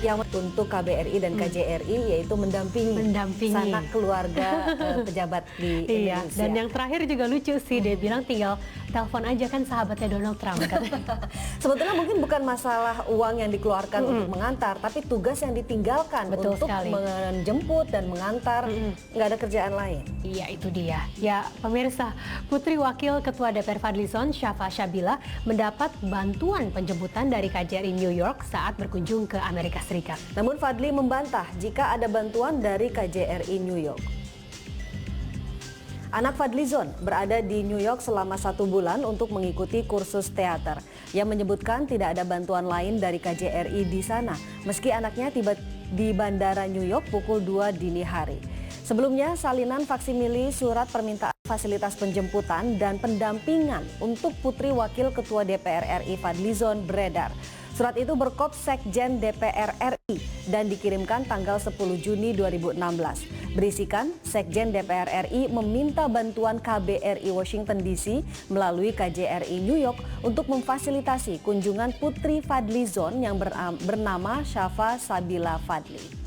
yang untuk KBRI dan KJRI yaitu mendampingi sanak keluarga pejabat di Indonesia. Dan yang terakhir juga lucu sih, dia bilang tinggal telepon aja kan sahabatnya Donald Trump kan. Sebetulnya mungkin bukan masalah uang yang dikeluarkan untuk mengantar, tapi tugas yang ditinggalkan untuk menjemput dan mengantar, nggak ada kerjaan lain. Iya, itu dia. Ya, pemirsa, Putri Wakil Ketua DPR Fadlizon, Syafa Sabila, mendapat bantuan penjemputan dari KJRI New York saat berkunjung ke Amerika Serikat. Namun Fadli membantah jika ada bantuan dari KJRI New York. Anak Fadlizon berada di New York selama 1 bulan untuk mengikuti kursus teater. Ia menyebutkan tidak ada bantuan lain dari KJRI di sana, meski anaknya tiba di Bandara New York pukul 2 dini hari. Sebelumnya, salinan faksimili surat permintaan fasilitas penjemputan dan pendampingan untuk Putri Wakil Ketua DPR RI Fadlizon beredar. Surat itu berkop Sekjen DPR RI dan dikirimkan tanggal 10 Juni 2016. Berisikan, Sekjen DPR RI meminta bantuan KBRI Washington DC melalui KJRI New York untuk memfasilitasi kunjungan Putri Fadlizon yang bernama Syafa Sabila Fadli.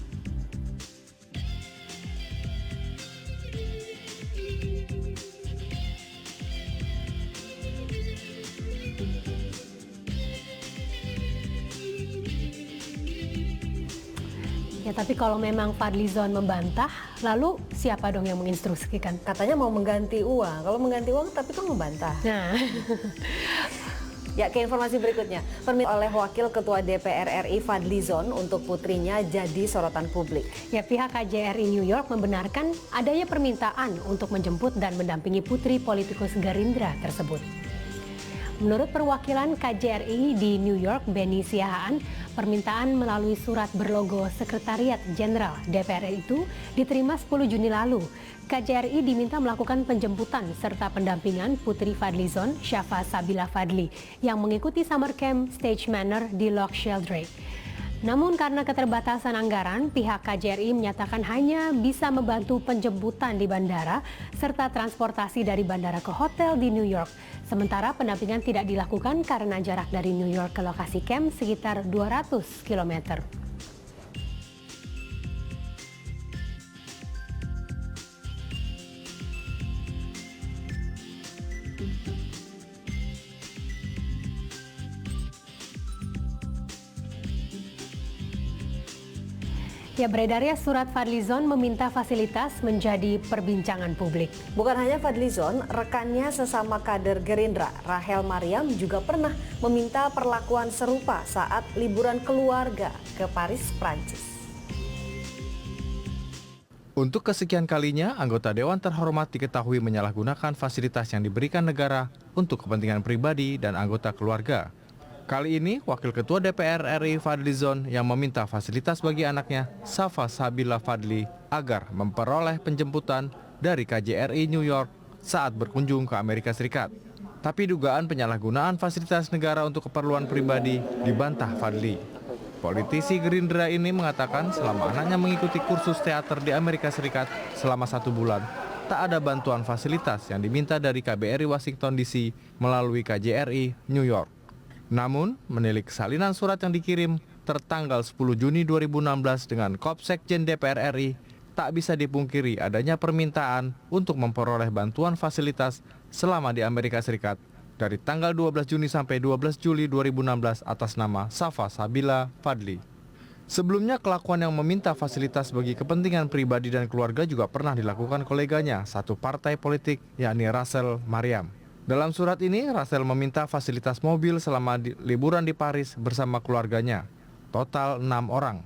Ya, tapi kalau memang Fadlizon membantah, lalu siapa dong yang menginstruksikan? Katanya mau mengganti uang. Kalau mengganti uang tapi kok membantah. Nah. Ya, ke informasi berikutnya. Permintaan oleh Wakil Ketua DPR RI Fadlizon untuk putrinya jadi sorotan publik. Ya, pihak KJRI New York membenarkan adanya permintaan untuk menjemput dan mendampingi putri politikus Gerindra tersebut. Menurut perwakilan KJRI di New York, Beni Siahaan, permintaan melalui surat berlogo Sekretariat Jenderal DPR itu diterima 10 Juni lalu. KJRI diminta melakukan penjemputan serta pendampingan Putri Fadlizon, Syafa Sabila Fadli, yang mengikuti summer camp Stage Manor di Loch Sheldrake. Namun karena keterbatasan anggaran, pihak KJRI menyatakan hanya bisa membantu penjemputan di bandara serta transportasi dari bandara ke hotel di New York. Sementara pendampingan tidak dilakukan karena jarak dari New York ke lokasi camp sekitar 200 km. Ya, beredarnya surat Fadlizon meminta fasilitas menjadi perbincangan publik. Bukan hanya Fadlizon, rekannya sesama kader Gerindra, Rahel Mariam, juga pernah meminta perlakuan serupa saat liburan keluarga ke Paris, Prancis. Untuk kesekian kalinya, anggota Dewan Terhormat diketahui menyalahgunakan fasilitas yang diberikan negara untuk kepentingan pribadi dan anggota keluarga. Kali ini, Wakil Ketua DPR RI Fadlizon yang meminta fasilitas bagi anaknya, Syafa Sabila Fadli, agar memperoleh penjemputan dari KJRI New York saat berkunjung ke Amerika Serikat. Tapi dugaan penyalahgunaan fasilitas negara untuk keperluan pribadi dibantah Fadli. Politisi Gerindra ini mengatakan selama anaknya mengikuti kursus teater di Amerika Serikat selama 1 bulan, tak ada bantuan fasilitas yang diminta dari KBRI Washington DC melalui KJRI New York. Namun, menilik salinan surat yang dikirim tertanggal 10 Juni 2016 dengan Kop Sekjen DPR RI, tak bisa dipungkiri adanya permintaan untuk memperoleh bantuan fasilitas selama di Amerika Serikat dari tanggal 12 Juni sampai 12 Juli 2016 atas nama Syafa Sabila Fadli. Sebelumnya, kelakuan yang meminta fasilitas bagi kepentingan pribadi dan keluarga juga pernah dilakukan koleganya, satu partai politik, yakni Rahel Mariam. Dalam surat ini, Rahel meminta fasilitas mobil selama liburan di Paris bersama keluarganya, total 6 orang.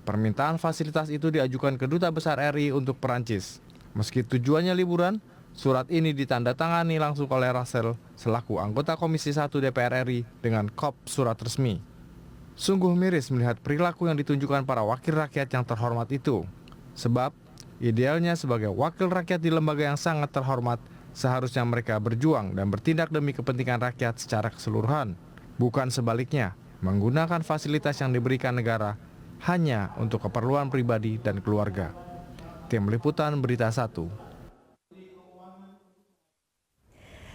Permintaan fasilitas itu diajukan ke Duta Besar RI untuk Perancis. Meski tujuannya liburan, surat ini ditandatangani langsung oleh Rahel selaku anggota Komisi 1 DPR RI dengan kop surat resmi. Sungguh miris melihat perilaku yang ditunjukkan para wakil rakyat yang terhormat itu. Sebab, idealnya sebagai wakil rakyat di lembaga yang sangat terhormat, seharusnya mereka berjuang dan bertindak demi kepentingan rakyat secara keseluruhan, bukan sebaliknya, menggunakan fasilitas yang diberikan negara hanya untuk keperluan pribadi dan keluarga. Tim Liputan Berita 1.